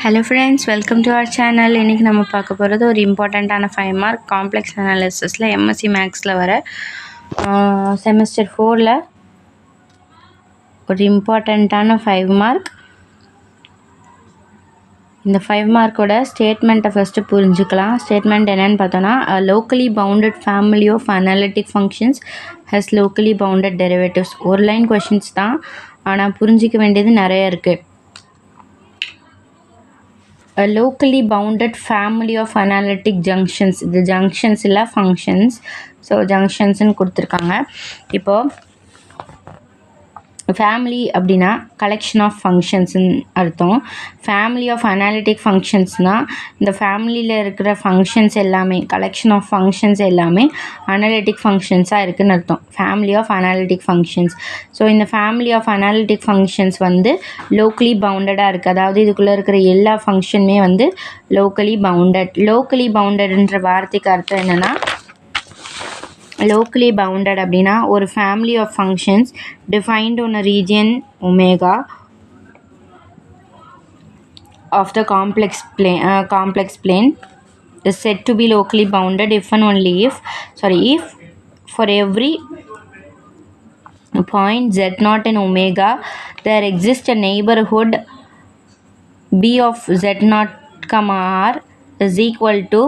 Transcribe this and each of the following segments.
Hello friends, welcome to our channel. இன்னைக்கு நம்ம பார்க்க போகிறது ஒரு இம்பார்ட்டண்ட்டான 5 மார்க் காம்ப்ளெக்ஸ் அனாலிசிஸில் எம்எஸ்சி மேக்ஸில் வர செமஸ்டர் 4ல் ஒரு இம்பார்ட்டண்ட்டான 5 மார்க். இந்த 5 மார்க்கோட ஸ்டேட்மெண்ட்டை ஃபஸ்ட்டு புரிஞ்சுக்கலாம். ஸ்டேட்மெண்ட் என்னென்னு பார்த்தோன்னா, locally bounded family of analytic functions has locally bounded derivatives. ஒரு லைன் கொஷின்ஸ் தான், ஆனால் புரிஞ்சிக்க வேண்டியது நிறைய இருக்குது. A locally bounded family of analytic junctions. இது junctions இல்லை functions. ஸோ ஜங்ஷன்ஸ்ன்னு கொடுத்துருக்காங்க. இப்போது ஃபேமிலி அப்படின்னா கலெக்ஷன் ஆஃப் ஃபங்க்ஷன்ஸ்ன்னு அர்த்தம். ஃபேமிலி ஆஃப் அனாலிட்டிக் ஃபங்க்ஷன்ஸ்னால் இந்த ஃபேமிலியில் இருக்கிற ஃபங்க்ஷன்ஸ் எல்லாமே, கலெக்ஷன் ஆஃப் ஃபங்க்ஷன்ஸ் எல்லாமே அனாலிட்டிக் ஃபங்க்ஷன்ஸாக இருக்குதுன்னு அர்த்தம். Family of analytic functions. So இந்த ஃபேமிலி ஆஃப் அனாலிட்டிக் ஃபங்க்ஷன்ஸ் வந்து லோக்கலி பவுண்டடாக இருக்குது. அதாவது இதுக்குள்ளே இருக்கிற எல்லா ஃபங்க்ஷனுமே வந்து லோக்கலி பவுண்டட். லோக்கலி பவுண்டட்ன்ற வார்த்தைக்கு அர்த்தம் என்னென்னா, locally bounded அப்படின்னா ஒரு family of functions defined on a region omega of the complex plane is said to be locally bounded if and only if for every point z0 in omega there exists a neighborhood b of z0, r is equal to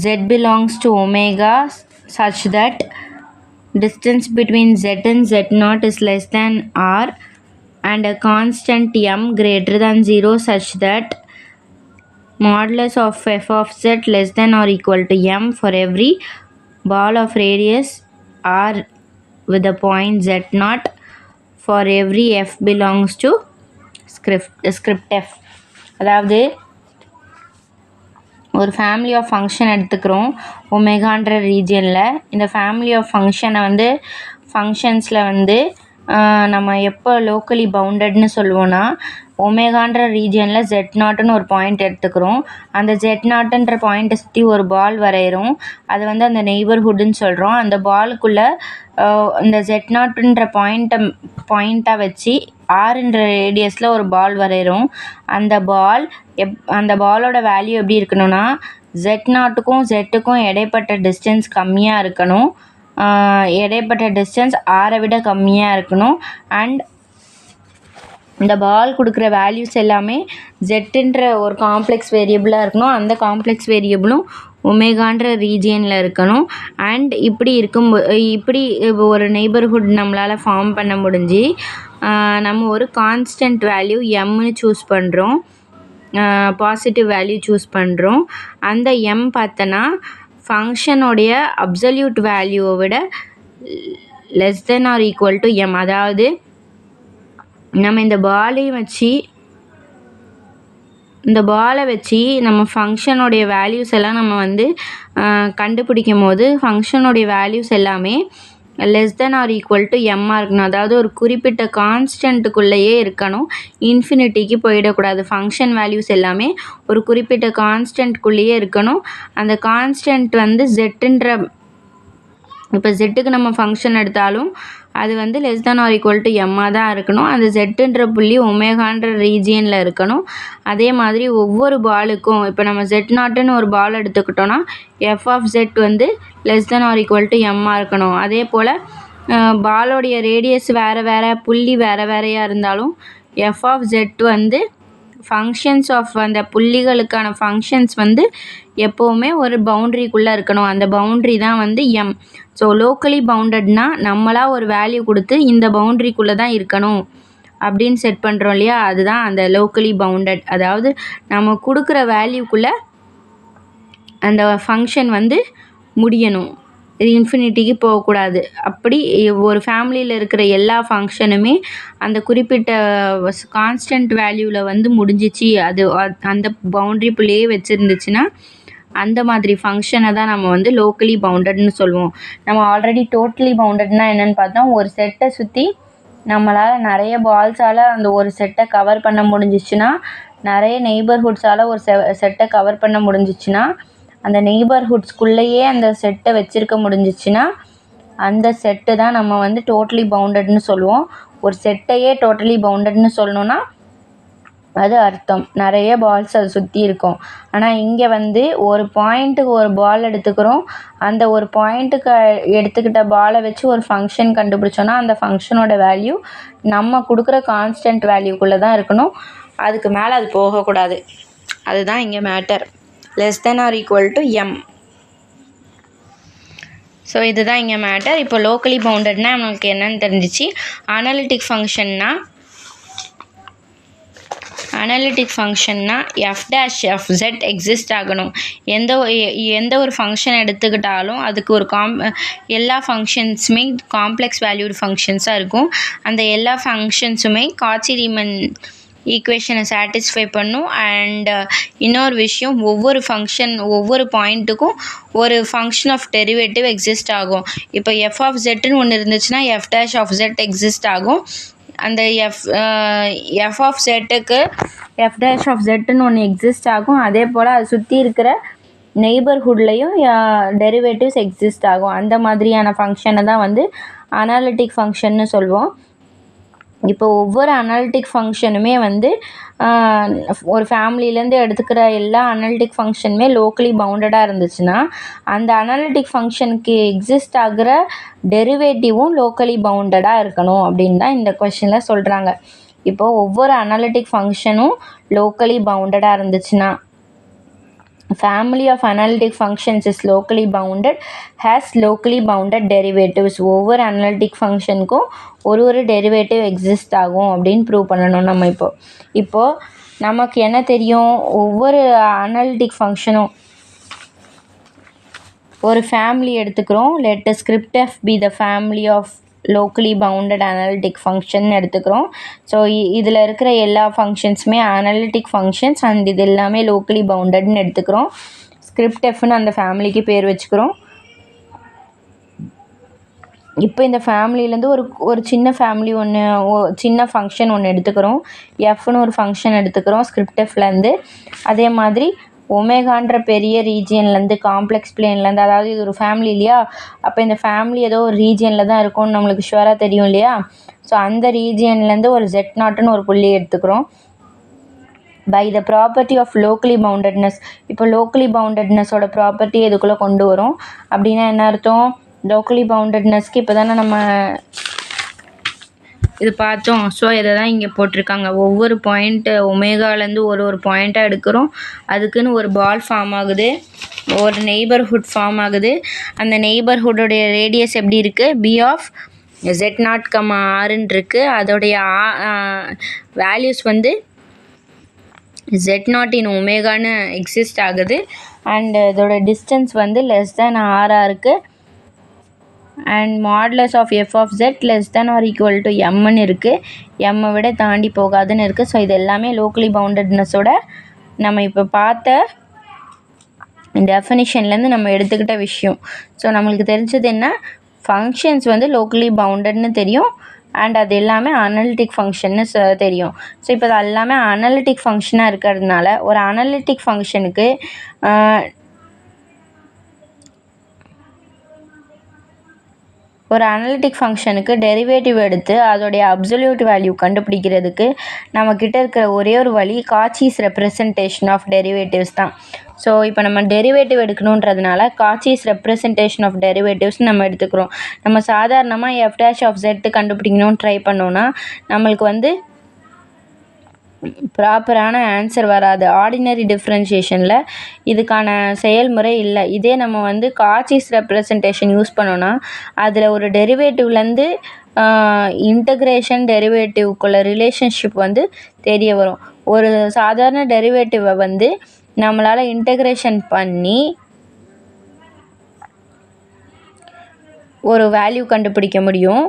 z belongs to omega such that distance between z and z0 is less than r and a constant m greater than 0 such that modulus of f of z less than or equal to m for every ball of radius r with a point z0 for every f belongs to script f. அதாவது ஒரு family of function எடுத்துக்கிறோம் ஒமேகான்ற ரீஜியனில். இந்த family of ஃபங்க்ஷன்ஸில் வந்து நம்ம எப்போ locally பவுண்டட்னு சொல்லுவோன்னா, ஒமேகான்ற ரீஜியனில் z0ன்னு ஒரு point எடுத்துக்கிறோம். அந்த z0ன்ற பாயிண்ட்டை சுற்றி ஒரு பால் வரைகிறோம். அது வந்து அந்த நெய்பர்ஹுட்டுன்னு சொல்கிறோம். அந்த பாலுக்குள்ளே இந்த z0ன்ற பாயிண்ட்டாக வச்சு ஆறுன்ற ரேடியஸில் ஒரு பால் வரைகிறோம். அந்த பாலோட வேல்யூ எப்படி இருக்கணும்னா, z0க்கும் z-க்கும் இடைப்பட்ட டிஸ்டன்ஸ் கம்மியாக இருக்கணும். இடைப்பட்ட டிஸ்டன்ஸ் ஆரை விட கம்மியாக இருக்கணும். அண்ட் இந்த பால் கொடுக்குற வேல்யூஸ் எல்லாமே ஜெட்டுன்ற ஒரு காம்ப்ளெக்ஸ் வேரியபிளாக இருக்கணும். அந்த காம்ப்ளெக்ஸ் வேரியபிளும் ஒமேகான்ற ரீஜியனில் இருக்கணும். அண்ட் இப்படி ஒரு நெய்பர்ஹுட் நம்மளால் ஃபார்ம் பண்ண முடிஞ்சு நம்ம ஒரு கான்ஸ்டன்ட் வேல்யூ எம்னு சூஸ் பண்ணுறோம், பாசிட்டிவ் வேல்யூ சூஸ் பண்ணுறோம். அந்த எம் பார்த்தோன்னா ஃபங்க்ஷனுடைய அப்சல்யூட் வேல்யூவை விட less then or equal to m. அதாவது நம்ம இந்த பாலை வச்சு நம்ம ஃபங்க்ஷனுடைய வேல்யூஸ் எல்லாம் நம்ம வந்து கண்டுபிடிக்கும் போது ஃபங்க்ஷனுடைய வேல்யூஸ் எல்லாமே less then or equal to எம்மாக இருக்கணும். அதாவது ஒரு குறிப்பிட்ட கான்ஸ்டன்ட்டுக்குள்ளேயே இருக்கணும், இன்ஃபினிட்டிக்கு போயிடக்கூடாது. ஃபங்க்ஷன் வேல்யூஸ் எல்லாமே ஒரு குறிப்பிட்ட கான்ஸ்டன்ட்குள்ளேயே இருக்கணும். அந்த கான்ஸ்டன்ட் வந்து இப்போ ஜெட்டுக்கு நம்ம ஃபங்க்ஷன் எடுத்தாலும் அது வந்து less then or equal to எம்மாக தான் இருக்கணும். அந்த ஜெட்டுன்ற புள்ளி ஒமேகான்ற ரீஜியனில் இருக்கணும். அதே மாதிரி ஒவ்வொரு பாலுக்கும் இப்போ நம்ம z0ன்னு ஒரு பால் எடுத்துக்கிட்டோன்னா எஃப் ஆஃப் ஜெட் வந்து less then or equal to எம்மாக இருக்கணும். அதே போல் பாலோடைய ரேடியஸ் வேறு புள்ளி வேறையாக இருந்தாலும் எஃப் ஆஃப் ஜெட் வந்து ஃபங்க்ஷன்ஸ் ஆஃப் அந்த புள்ளிகளுக்கான ஃபங்க்ஷன்ஸ் வந்து எப்போவுமே ஒரு பவுண்ட்ரிக்குள்ளே இருக்கணும். அந்த பவுண்ட்ரி தான் வந்து எம். ஸோ லோக்கலி பவுண்டட்னா நம்மளாக ஒரு வேல்யூ கொடுத்து இந்த பவுண்ட்ரிக்குள்ளே தான் இருக்கணும் அப்படின்னு செட் பண்ணுறோம் இல்லையா, அதுதான் அந்த லோக்கலி பவுண்டட். அதாவது நம்ம கொடுக்குற வேல்யூக்குள்ளே அந்த ஃபங்க்ஷன் வந்து முடியணும், இது இன்ஃபினிட்டிக்கு போகக்கூடாது. அப்படி ஒரு ஃபேமிலியில் இருக்கிற எல்லா ஃபங்க்ஷனுமே அந்த குறிப்பிட்ட கான்ஸ்டன்ட் வேல்யூவில் வந்து முடிஞ்சிச்சு, அது அந்த பவுண்ட்ரி புள்ளியே வச்சுருந்துச்சுன்னா அந்த மாதிரி ஃபங்க்ஷனை தான் நம்ம வந்து லோக்கலி பவுண்டட்னு சொல்லுவோம். நம்ம ஆல்ரெடி டோட்டலி பவுண்டட்னா என்னென்னு பார்த்தோம். ஒரு செட்டை சுற்றி நம்மளால் நிறைய பால்ஸால் அந்த ஒரு செட்டை கவர் பண்ண முடிஞ்சிச்சுன்னா, நிறைய நெய்பர்ஹுட்ஸால் ஒரு செட்டை கவர் பண்ண முடிஞ்சிச்சுன்னா, அந்த நெய்பர்ஹுட்ஸ்குள்ளேயே அந்த செட்டை வச்சுருக்க முடிஞ்சிச்சுன்னா அந்த செட்டு தான் நம்ம வந்து டோட்டலி பவுண்டட்னு சொல்லுவோம். ஒரு செட்டையே டோட்டலி பவுண்டட்னு சொல்லணுன்னா அது அர்த்தம் நிறைய பால்ஸ் அதை சுற்றி இருக்கும். ஆனால் இங்கே வந்து ஒரு பாயிண்ட்டுக்கு ஒரு பால் எடுத்துக்கிறோம். அந்த ஒரு பாயிண்ட்டுக்கு எடுத்துக்கிட்ட பாலை வச்சு ஒரு ஃபங்க்ஷன் கண்டுபிடிச்சோன்னா அந்த ஃபங்க்ஷனோட வேல்யூ நம்ம கொடுக்குற கான்ஸ்டன்ட் வேல்யூக்குள்ளே தான் இருக்கணும். அதுக்கு மேலே அது போகக்கூடாது. அதுதான் இங்கே மேட்டர். m. ஸோ இதுதான் இங்கே மேட்டர். இப்போ லோக்கலி பவுண்டட்னா நம்மளுக்கு என்னன்னு தெரிஞ்சிச்சு. அனாலிட்டிக் ஃபங்க்ஷன்னா f'(z) எக்ஸிஸ்ட் ஆகணும். எந்த ஒரு ஃபங்க்ஷன் எடுத்துக்கிட்டாலும் அதுக்கு ஒரு எல்லா ஃபங்க்ஷன்ஸுமே காம்ப்ளெக்ஸ் வேல்யூடு ஃபங்க்ஷன்ஸாக இருக்கும். அந்த எல்லா ஃபங்க்ஷன்ஸுமே காச்சி ரீமன் ஈக்குவேஷனை சாட்டிஸ்ஃபை பண்ணும். அண்ட் இன்னொரு விஷயம், ஒவ்வொரு பாயிண்ட்டுக்கும் ஒரு ஃபங்க்ஷன் ஆஃப் டெரிவேட்டிவ் எக்ஸிஸ்ட் ஆகும். இப்போ f(z)ன்னு ஒன்று இருந்துச்சுன்னா f'(z) எக்ஸிஸ்ட் ஆகும். அந்த f(z)க்கு f'(z)ன்னு ஒன்று எக்ஸிஸ்ட் ஆகும். அதே போல் அதை சுற்றி இருக்கிற நெய்பர்ஹுட்லேயும் டெரிவேட்டிவ்ஸ் எக்ஸிஸ்ட் ஆகும். அந்த மாதிரியான ஃபங்க்ஷனை தான் வந்து அனாலிட்டிக் ஃபங்க்ஷன்னு சொல்லுவோம். இப்போ ஒவ்வொரு அனாலிட்டிக் ஃபங்க்ஷனுமே வந்து ஒரு ஃபேமிலியிலேருந்து எடுத்துக்கிற எல்லா அனாலிட்டிக் ஃபங்க்ஷனுமே லோக்கலி பவுண்டடாக இருந்துச்சுன்னா அந்த அனாலிட்டிக் ஃபங்க்ஷனுக்கு எக்ஸிஸ்ட் ஆகிற டெரிவேட்டிவும் லோக்கலி பவுண்டடாக இருக்கணும் அப்படின்னு தான் இந்த கொஷனில் சொல்கிறாங்க. இப்போது ஒவ்வொரு அனாலிட்டிக் ஃபங்க்ஷனும் லோக்கலி பவுண்டடாக இருந்துச்சுன்னா family of analytic functions is locally bounded, has locally bounded derivatives. ஒவ்வொரு அனாலிட்டிக் ஃபங்க்ஷனுக்கும் ஒரு டெரிவேட்டிவ் எக்ஸிஸ்ட் ஆகும் அப்படின்னு ப்ரூவ் பண்ணணும். நம்ம இப்போது நமக்கு என்ன தெரியும், ஒவ்வொரு அனாலிட்டிக் ஃபங்க்ஷனும் ஒரு ஃபேமிலி எடுத்துக்கிறோம். let script f be the family of locally bounded analytic function எடுத்துக்கிறோம். ஸோ இதில் இருக்கிற எல்லா ஃபங்க்ஷன்ஸுமே அனாலிட்டிக் ஃபங்க்ஷன்ஸ் அண்ட் இது எல்லாமே லோக்கலி பவுண்டட்னு எடுத்துக்கிறோம். ஸ்கிரிப்ட் எஃப்னு அந்த ஃபேமிலிக்கு பேர் வச்சுக்கிறோம். இப்போ இந்த ஃபேமிலியிலேருந்து ஒரு சின்ன ஃபேமிலி சின்ன ஃபங்க்ஷன் ஒன்று எடுத்துக்கிறோம். எஃப்னு ஒரு ஃபங்க்ஷன் எடுத்துக்கிறோம் ஸ்கிரிப்ட் எஃப்லேருந்து. அதே மாதிரி ஒமேகான்ற பெரிய ரீஜியன்லேருந்து காம்ப்ளெக்ஸ் பிளேன்லேருந்து, அதாவது இது ஒரு ஃபேமிலி இல்லையா, அப்போ இந்த ஃபேமிலி ஏதோ ஒரு ரீஜியனில் தான் இருக்கும்னு நம்மளுக்கு ஷுவராக தெரியும் இல்லையா. ஸோ அந்த ரீஜியன்லேருந்து ஒரு z0ன்னு ஒரு புள்ளி எடுத்துக்கிறோம். By the property of locally boundedness. இப்போ லோக்கலி பவுண்டட்னஸோட ப்ராப்பர்ட்டி இதுக்குள்ளே கொண்டு வரும். அப்படின்னா என்ன அர்த்தம், லோக்கலி பவுண்டட்னஸ்க்கு இப்போ தானே நம்ம இது பார்த்தோம். ஸோ இதை தான் இங்கே போட்டிருக்காங்க. ஒவ்வொரு பாயிண்ட்டு ஒமேகாலேருந்து ஒரு பாயிண்ட்டாக எடுக்கிறோம். அதுக்குன்னு ஒரு பால் ஃபார்ம் ஆகுது, ஒரு நெய்பர்ஹுட் ஃபார்ம் ஆகுது. அந்த நெய்பர்ஹுட்டோடைய ரேடியஸ் எப்படி இருக்குது, b(z0, r)ன்னு அதோடைய வேல்யூஸ் வந்து z0 in ஒமேகான்னு எக்ஸிஸ்ட் ஆகுது. அண்ட் இதோட டிஸ்டன்ஸ் வந்து r) and modulus of f(z) < m)ன்னு இருக்குது. m விட தாண்டி போகாதுன்னு இருக்குது. ஸோ இது எல்லாமே லோக்கலி பவுண்டட்னஸோட நம்ம இப்போ பார்த்த டெஃபினிஷன்லேருந்து நம்ம எடுத்துக்கிட்ட விஷயம். ஸோ நம்மளுக்கு தெரிஞ்சது என்ன, ஃபங்க்ஷன்ஸ் வந்து லோக்கலி பவுண்டட்னு தெரியும் அண்ட் அது எல்லாமே அனாலிட்டிக் ஃபங்க்ஷன்னு தெரியும். ஸோ இப்போ அது எல்லாமே அனாலிட்டிக் ஃபங்க்ஷனாக இருக்கிறதுனால ஒரு அனாலிட்டிக் ஃபங்க்ஷனுக்கு டெரிவேட்டிவ் எடுத்து அதோடைய அப்சல்யூட் வேல்யூ கண்டுபிடிக்கிறதுக்கு நம்மக்கிட்ட இருக்கிற ஒரே ஒரு வழி காச்சிஸ் ரெப்ரசன்டேஷன் ஆஃப் டெரிவேட்டிவ்ஸ் தான். ஸோ இப்போ நம்ம டெரிவேட்டிவ் எடுக்கணுன்றதுனால காச்சிஸ் ரெப்ரசன்டேஷன் ஆஃப் டெரிவேட்டிவ்ஸ் நம்ம எடுத்துக்கிறோம். நம்ம சாதாரணமாக f'(z) கண்டுபிடிக்கணும்னு ட்ரை பண்ணோன்னா நம்மளுக்கு வந்து ப்ராப்பரான ஆன்சர் வராது. ஆர்டினரி டிஃப்ரென்ஷியேஷனில் இதுக்கான செயல்முறை இல்லை. இதே நம்ம வந்து காச்சிஸ் ரெப்ரசன்டேஷன் யூஸ் பண்ணோன்னா அதில் ஒரு டெரிவேட்டிவ்லேருந்து இன்டகிரேஷன் டெரிவேட்டிவ்க்குள்ள ரிலேஷன்ஷிப் வந்து தெரிய வரும். ஒரு சாதாரண டெரிவேட்டிவை வந்து நம்மளால் இன்டகிரேஷன் பண்ணி ஒரு வேல்யூ கண்டுபிடிக்க முடியும்.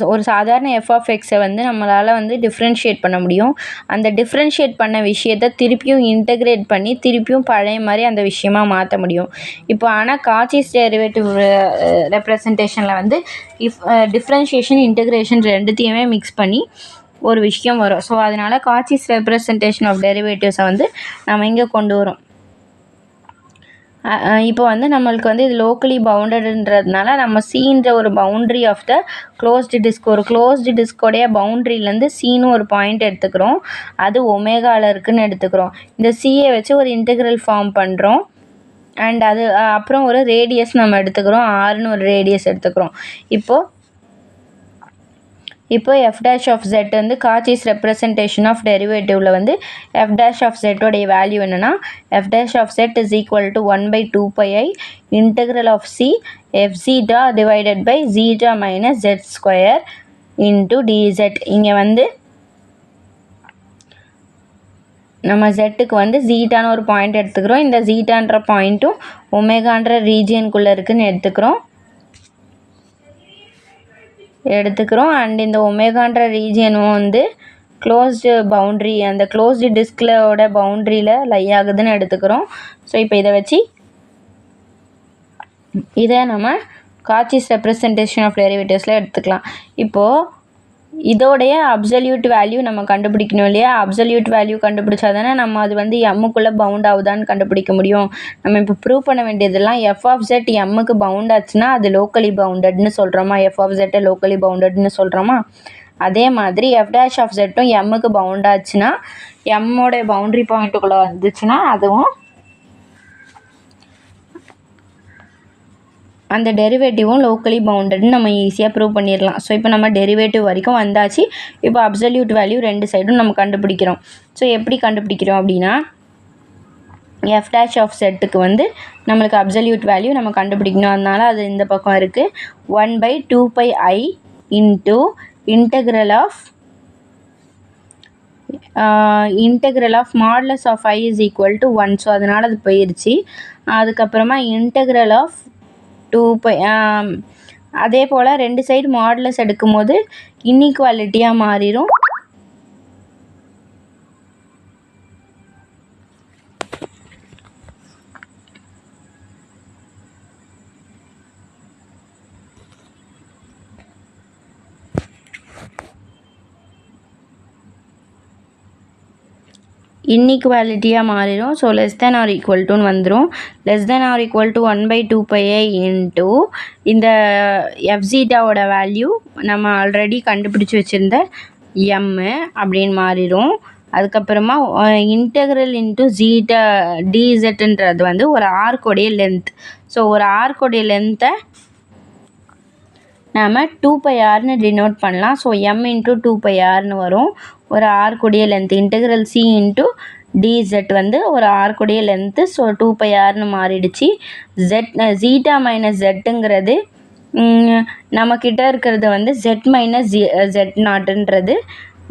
ஒரு சாதாரண f(x) வந்து நம்மளால் வந்து டிஃப்ரென்ஷியேட் பண்ண முடியும். அந்த டிஃப்ரென்ஷியேட் பண்ண விஷயத்தை திருப்பியும் இன்டகிரேட் பண்ணி திருப்பியும் பழைய மாதிரி அந்த விஷயமா மாற்ற முடியும். இப்போ ஆனால் காச்சிஸ் டெரிவேட்டிவ் ரெப்ரசன்டேஷனில் வந்து டிஃப்ரென்ஷியேஷன் இன்டகிரேஷன் ரெண்டுத்தையுமே மிக்ஸ் பண்ணி ஒரு விஷயம் வரும். ஸோ அதனால் காச்சிஸ் ரெப்ரசன்டேஷன் ஆஃப் டெரிவேட்டிவ்ஸை வந்து நம்ம இங்கே கொண்டு வரோம். இப்போ வந்து நம்மளுக்கு வந்து இது லோக்கலி பவுண்டடுன்றதுனால நம்ம சீன்ற ஒரு boundary of the closed disk, ஒரு க்ளோஸ்டு டிஸ்கோடைய பவுண்ட்ரிலேருந்து சீன்னு ஒரு பாயிண்ட் எடுத்துக்கிறோம். அது ஒமேகாவில் இருக்குதுன்னு எடுத்துக்கிறோம். இந்த சியை வச்சு ஒரு இன்டெக்ரல் ஃபார்ம் பண்ணுறோம். அண்ட் அது அப்புறம் ஒரு ரேடியஸ் நம்ம எடுத்துக்கிறோம், ஆர்னு ஒரு ரேடியஸ் எடுத்துக்கிறோம். இப்போ எஃப் டேஷ் ஆஃப் ஜெட் வந்து காச்சிஸ் ரெப்ரசன்டேஷன் ஆஃப் டெரிவேட்டிவில் வந்து எஃப் டேஷ் ஆஃப் ஜெட்டோடைய வேல்யூ என்னென்னா F dash of Z is equal to 1/2πi integral of C F zeta divided by zeta minus Z square into DZ. இங்கே வந்து நம்ம ஜெட்டுக்கு வந்து ஜீட்டான்னு ஒரு பாயிண்ட் எடுத்துக்கிறோம். இந்த ஜீட்டான்ற பாயிண்ட்டும் ஒமேகான்ற ரீஜியனுக்குள்ளே இருக்குதுன்னு எடுத்துக்கிறோம். அண்ட் இந்த ஒமேகான்ற ரீஜியனும் வந்து க்ளோஸ்டு பவுண்ட்ரி, அந்த க்ளோஸ்டு டிஸ்கிலோட பவுண்ட்ரியில் லை ஆகுதுன்னு எடுத்துக்கிறோம். ஸோ இப்போ இதை நம்ம காச்சிஸ் ரெப்ரசன்டேஷன் ஆஃப் டெரிவேட்டிவ்ஸில் எடுத்துக்கலாம். இப்போது இதோடைய அப்சல்யூட் வேல்யூ நம்ம கண்டுபிடிக்கணும் இல்லையா? அப்சல்யூட் வேல்யூ கண்டுபிடிச்சா தானே நம்ம அது வந்து எம்முக்குள்ளே பவுண்ட் ஆகுதான்னு கண்டுபிடிக்க முடியும். நம்ம இப்போ ப்ரூவ் பண்ண வேண்டியதெல்லாம் எஃப் ஆஃப் ஜெட் எம்முக்கு பவுண்ட் ஆச்சுன்னா அது லோக்கலி பவுண்டட்னு சொல்கிறோமா? எஃப் ஆஃப் ஜெட்டை லோக்கலி பவுண்டட்னு சொல்கிறோமா? அதே மாதிரி எஃப் டேஷ் ஆஃப் ஜெட்டும் எம்முக்கு பவுண்ட் ஆச்சுன்னா, எம்மோடைய பவுண்ட்ரி பாயிண்ட்டுக்குள்ளே வந்துச்சுன்னா அதுவும் அந்த டெரிவேட்டிவும் லோக்கலி பவுண்டட்னு நம்ம ஈஸியாக ப்ரூவ் பண்ணிடலாம். ஸோ இப்போ நம்ம டெரிவேட்டிவ் வரைக்கும் வந்தாச்சு. இப்போ அப்சல்யூட் வேல்யூ ரெண்டு சைடும் நம்ம கண்டுபிடிக்கிறோம். ஸோ எப்படி கண்டுபிடிக்கிறோம் அப்படின்னா, எஃப் டேஷ் ஆஃப் செட்டுக்கு வந்து நம்மளுக்கு அப்சல்யூட் வேல்யூ நம்ம கண்டுபிடிக்கணும். அதனால் அது இந்த பக்கம் இருக்குது. 1/2πi into integral of modulus of i is equal to 1. So அதனால் அது போயிடுச்சு. அதுக்கப்புறமா இன்டெக்ரல் ஆஃப் 2π. அதே போல் ரெண்டு சைடு மாடுலஸ் எடுக்கும் போது இன்இக்வாலிட்டியாக மாறிடும். So less than or equal டுன்னு வந்துடும். Less than or equal to 1/2πi into இந்த எஃப்ஜீட்டாவோட வேல்யூ நம்ம ஆல்ரெடி கண்டுபிடிச்சி வச்சுருந்த எம்மு அப்படின்னு மாறிடும். அதுக்கப்புறமா இன்டெக்ரல் இன்ட்டு ஜீட்டா டிஇசெட்ன்றது வந்து ஒரு ஆர்க்கோடைய லென்த். ஸோ ஒரு ஆர்க்கோடைய லென்த்தை நாம் 2πrன்னு டினோட் பண்ணலாம். ஸோ m இன்ட்டு 2πrன்னு வரும். ஒரு ஆர்க்குடைய length integral C into DZ வந்து ஒரு ஆர்க்குடைய லென்த்து. ஸோ 2πrன்னு மாறிடுச்சு. ஜீட்டா மைனஸ் ஜெட்டுங்கிறது நம்மக்கிட்ட இருக்கிறது வந்து ஜெட் மைனஸ் ஜெட் நாட்டுன்றது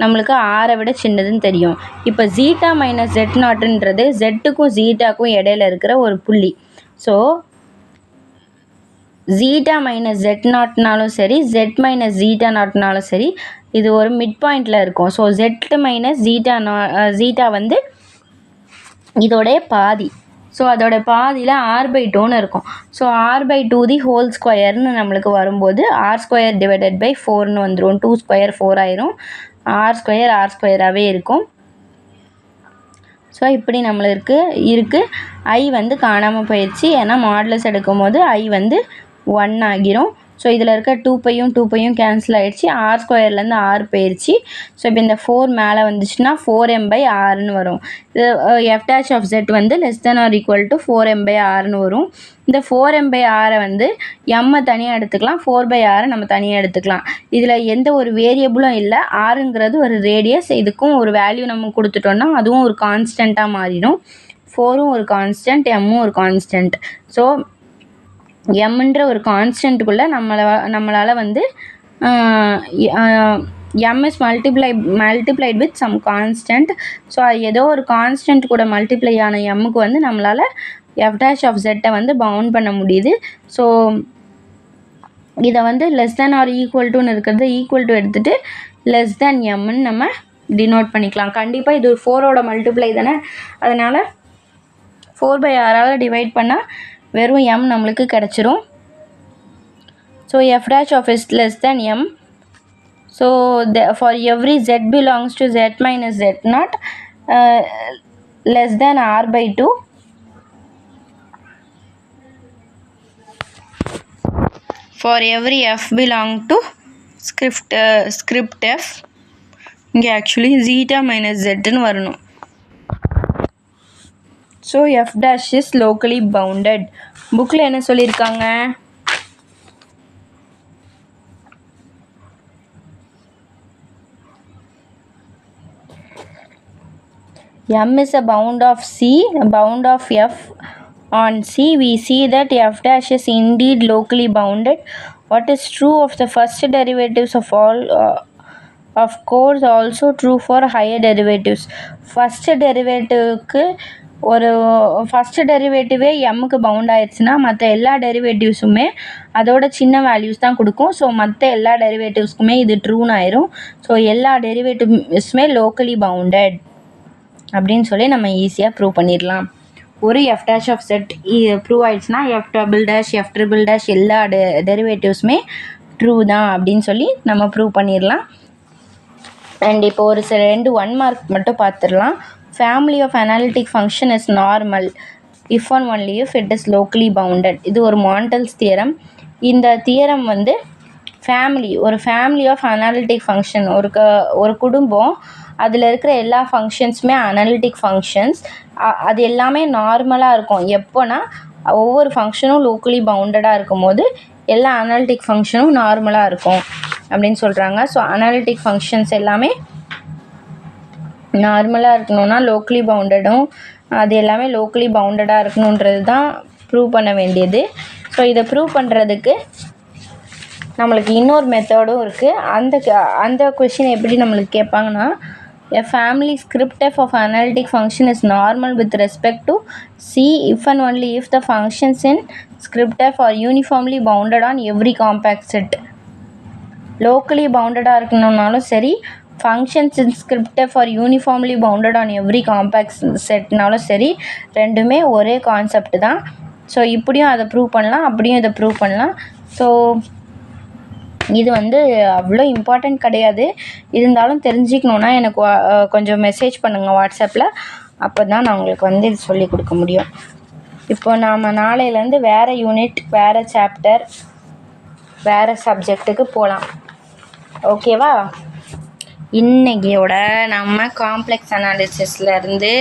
நம்மளுக்கு ஆரை விட சின்னதுன்னு தெரியும். இப்போ ஜீட்டா மைனஸ் ஜெட் நாட்டுன்றது ஜெட்டுக்கும் ஜீட்டாக்கும் இடையில இருக்கிற ஒரு புள்ளி. ஸோ ஜீட்டா மைனஸ் ஜெட் நாட்னாலும் சரி, ஜெட் மைனஸ் ஜீட்டா நாட்னாலும் சரி, இது ஒரு மிட் பாயிண்டில் இருக்கும். ஸோ ஜெட் மைனஸ் ஜீட்டா வந்து இதோடைய பாதி. ஸோ அதோட பாதியில் r/2ன்னு இருக்கும். ஸோ r/2 தி ஹோல் ஸ்கொயர்னு நம்மளுக்கு வரும்போது r² டிவைடட் பை 4ன்னு வந்துடும். 2² 4 ஆயிரும். r² இருக்கும். ஸோ இப்படி நம்மளுக்கு இருக்குது. ஐ வந்து காணாமல் போயிடுச்சு. ஏன்னா மாடுலஸ் எடுக்கும் போது ஐ வந்து 1 ஆகிரும். ஸோ இதில் இருக்க 2πயும் கேன்சல் ஆகிடுச்சு. r²லேருந்து r போயிடுச்சு. ஸோ இப்போ இந்த 4 மேலே வந்துச்சுன்னா 4m/rன்னு வரும். இது எஃப் டேஷ் ஆஃப் ஜெட் வந்து less than or equal to 4m/rன்னு வரும். இந்த 4m/r வந்து எம்மை தனியாக எடுத்துக்கலாம், 4/r நம்ம தனியாக எடுத்துக்கலாம். இதில் எந்த ஒரு வேரியபிளும் இல்லை. ஆறுங்கிறது ஒரு ரேடியஸ். இதுக்கும் ஒரு வேல்யூ நம்ம கொடுத்துட்டோம்னா அதுவும் ஒரு கான்ஸ்டண்ட்டாக மாறிடும். 4ம் ஒரு கான்ஸ்டன்ட், எம்மும் ஒரு கான்ஸ்டன்ட். ஸோ எம்ன்ற ஒரு கான்ஸ்டன்ட்டுக்குள்ளே நம்மளால் வந்து m is multiplied with some constant. So அது ஏதோ ஒரு கான்ஸ்டன்ட் கூட மல்டிப்ளை ஆன எம்முக்கு வந்து நம்மளால் எஃப் டேஷ் ஆஃப் ஜெட்டை வந்து பவுண்ட் பண்ண முடியுது. ஸோ இதை வந்து லெஸ் தேன் ஆர் ஈக்குவல் டுன்னு இருக்கிறது ஈக்குவல் டு எடுத்துகிட்டு லெஸ் தேன் எம்ன்னு நம்ம டினோட் பண்ணிக்கலாம். கண்டிப்பாக இது 4ஓட மல்டிப்ளை தானே, அதனால் 4/rஆல் டிவைட் பண்ணால் வெறும் m நம்மளுக்கு கிடச்சிரும். So f dash of is less than m. So for every z belongs to z minus z not less than r/2 for every f belong to script f இங்கே actually zeta minus zன்னு வரணும். ஸோ f dash is locally bounded. புக்கில் என்ன சொல்லியிருக்காங்க? M is a bound of C, a bound of f on C. We see that f dash is indeed locally bounded. What is true of the first derivatives of all of course also true for higher derivatives. First derivative ஒரு first டெரிவேட்டிவே எம்முக்கு bound ஆயிடுச்சுன்னா மற்ற எல்லா டெரிவேட்டிவ்ஸுமே அதோட சின்ன values தான் கொடுக்கும். So மற்ற எல்லா டெரிவேட்டிவ்ஸ்க்குமே இது ட்ரூன்னு ஆயிரும். ஸோ எல்லா டெரிவேட்டிவ்ஸுமே லோக்கலி பவுண்டட் அப்படின்னு சொல்லி நம்ம ஈஸியாக ப்ரூவ் பண்ணிடலாம். ஒரு F dash of Z prove ஆயிடுச்சுன்னா F double dash F triple dash எல்லா டெரிவேட்டிவ்ஸுமே ட்ரூ தான் அப்படின்னு சொல்லி நம்ம ப்ரூவ் பண்ணிடலாம். அண்ட் இப்போ ஒரு சில 2 1 மார்க் மட்டும் பார்த்துடலாம். Family of analytic function is normal if and only if it is locally bounded. இது ஒரு மாண்டல்ஸ் தியரம். இந்த தியரம் வந்து ஃபேமிலி ஆஃப் அனாலிட்டிக் ஃபங்க்ஷன் ஒரு குடும்பம், அதில் இருக்கிற எல்லா ஃபங்க்ஷன்ஸுமே அனாலிட்டிக் ஃபங்க்ஷன்ஸ், அது எல்லாமே நார்மலாக இருக்கும். எப்போனா ஒவ்வொரு ஃபங்க்ஷனும் லோக்கலி பவுண்டடாக இருக்கும் போது எல்லா அனாலிட்டிக் ஃபங்க்ஷனும் நார்மலாக இருக்கும் அப்படின்னு சொல்கிறாங்க. ஸோ அனாலிட்டிக் ஃபங்க்ஷன்ஸ் எல்லாமே நார்மலாக இருக்கணும்னா லோக்கலி பவுண்டடும் அது எல்லாமே லோக்கலி பவுண்டடாக இருக்கணுன்றது தான் ப்ரூவ் பண்ண வேண்டியது. ஸோ இதை ப்ரூவ் பண்ணுறதுக்கு நம்மளுக்கு இன்னொரு மெத்தடும் இருக்குது. அந்த கொஷின் எப்படி நம்மளுக்கு கேட்பாங்கன்னா, a family script f of analytic function is normal with respect to C if and only if the functions in script f are uniformly bounded on every compact set. locally bounded இருக்கணும்னாலும் சரி, functions in script f are uniformly bounded on every compact setனாலும் சரி, ரெண்டுமே ஒரே concept தான். So இப்படியும் அதை prove பண்ணலாம், அப்படியும் இதை ப்ரூவ் பண்ணலாம். ஸோ இது வந்து அவ்வளோ இம்பார்ட்டண்ட் கிடையாது. இருந்தாலும் தெரிஞ்சுக்கணுன்னா எனக்கு கொஞ்சம் மெசேஜ் பண்ணுங்கள் வாட்ஸ்அப்பில். அப்போ தான் நான் உங்களுக்கு வந்து இது சொல்லி கொடுக்க முடியும். இப்போ நாம் நாளையிலேருந்து வேறு யூனிட், வேறு சாப்டர், வேறு சப்ஜெக்ட்டுக்கு போகலாம். ஓகேவா? இன்றைக்கியோட நம்ம காம்ப்ளெக்ஸ் அனாலிசிஸ்லேருந்து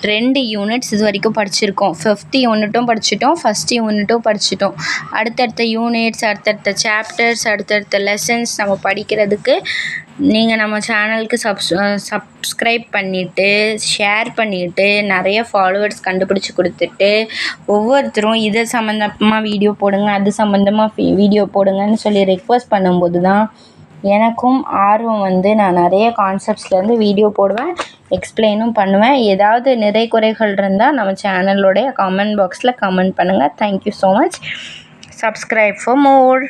2 யூனிட்ஸ் இது வரைக்கும் படிச்சிருக்கோம். 5th யூனிட்டும் படிச்சிட்டோம், 1st யூனிட்டும் படிச்சிட்டோம். அடுத்தடுத்த யூனிட்ஸ், அடுத்தடுத்த சாப்டர்ஸ், அடுத்தடுத்த லெசன்ஸ் நம்ம படிக்கிறதுக்கு நீங்கள் நம்ம சேனலுக்கு சப்ஸ்கிரைப் பண்ணிவிட்டு, ஷேர் பண்ணிவிட்டு, நிறைய ஃபாலோவர்ஸ் கண்டுபிடிச்சி கொடுத்துட்டு, ஒவ்வொருத்தரும் இதை சம்மந்தமாக வீடியோ போடுங்க, அது சம்மந்தமாக வீடியோ போடுங்கன்னு சொல்லி ரெக்வஸ்ட் பண்ணும்போது தான் எனக்கும் ஆர்வம் வந்து நான் நிறைய கான்செப்ட்ஸ்லேருந்து வீடியோ போடுவேன், எக்ஸ்பிளைனும் பண்ணுவேன். ஏதாவது நிறை குறைகள் இருந்தால் நம்ம சேனலோடைய கமெண்ட் பாக்ஸில் கமெண்ட் பண்ணுங்கள். Thank you so much. Subscribe for more.